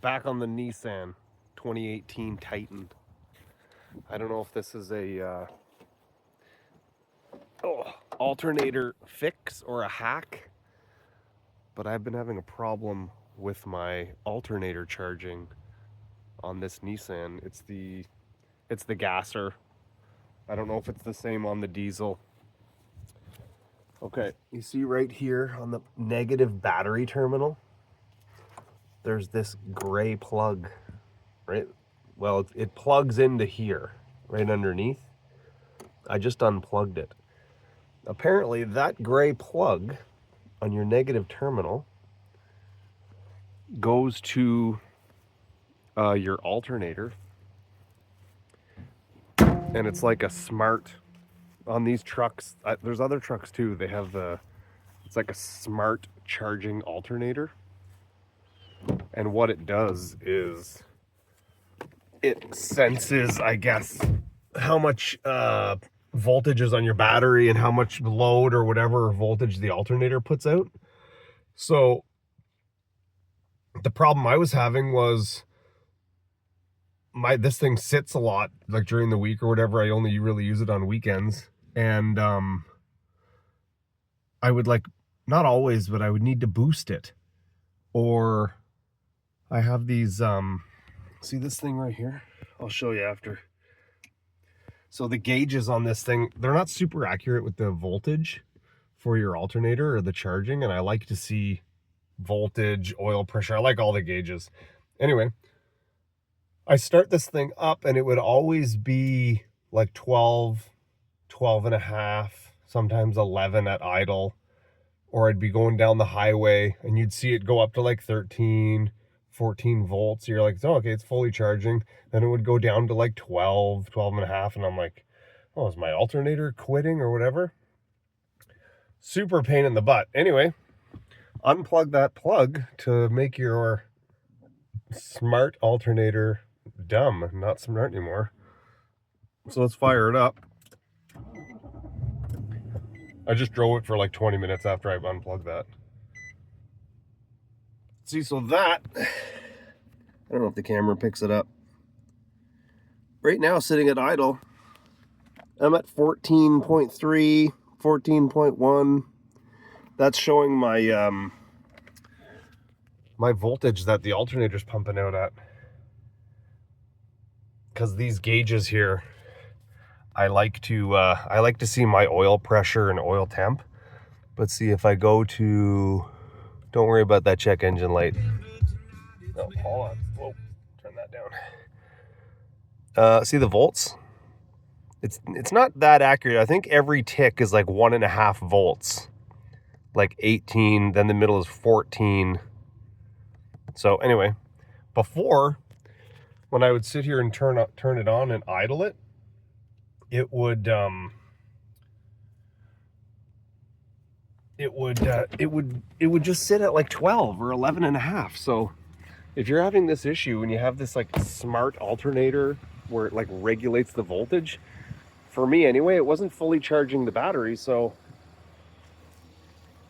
back on the Nissan 2018 Titan. I don't know if this is a alternator fix or a hack, but I've been having a problem with my alternator charging on this Nissan. It's the gasser. I don't know if it's the same on the diesel. Okay, you see right here on the negative battery terminal, there's this gray plug, right? Well, it plugs into here, right underneath. I just unplugged it. Apparently that gray plug on your negative terminal goes to your alternator, and it's like a smart, on these trucks, there's other trucks too, they have it's like a smart charging alternator. And what it does is it senses, I guess, how much voltage is on your battery and how much load or whatever voltage the alternator puts out. So the problem I was having was this thing sits a lot, like during the week or whatever. I only really use it on weekends, and I would, like, not always, but I would need to boost it. Or I have these see this thing right here? I'll show you after. So the gauges on this thing, they're not super accurate with the voltage for your alternator or the charging, and I like to see voltage, oil pressure. I like all the gauges. Anyway, I start this thing up and it would always be like 12 and a half, sometimes 11 at idle. Or I'd be going down the highway and you'd see it go up to like 13, 14 volts. You're like, oh, okay, it's fully charging. Then it would go down to like 12 and a half. And I'm like, oh, is my alternator quitting or whatever? Super pain in the butt. Anyway, unplug that plug to make your smart alternator dumb, not smart anymore. So let's fire it up. I just drove it for like 20 minutes after I unplugged that. See, so that, I don't know if the camera picks it up. Right now, sitting at idle, I'm at 14.3, 14.1. That's showing my my voltage that the alternator's pumping out at. Because these gauges here, I like to see my oil pressure and oil temp. But see, if I go to, don't worry about that check engine light. Oh, hold on. Whoa, turn that down. See the volts? It's not that accurate. I think every tick is like 1.5 volts, like 18. Then the middle is 14. So anyway, before, when I would sit here and turn it on and idle it, it would just sit at like 12 or 11 and a half. So if you're having this issue and you have this like smart alternator where it like regulates the voltage, for me anyway, it wasn't fully charging the battery. So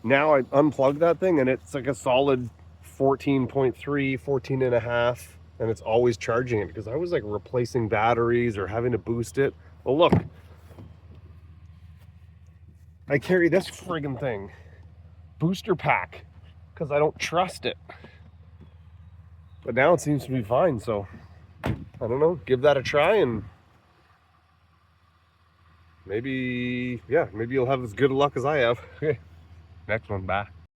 now I unplug that thing and it's like a solid 14.3, 14 and a half, and it's always charging it, because I was like replacing batteries or having to boost it. Well, look, I carry this friggin' thing, booster pack, because I don't trust it. But now it seems to be fine, so I don't know, give that a try, and maybe you'll have as good luck as I have. Okay, next one, bye.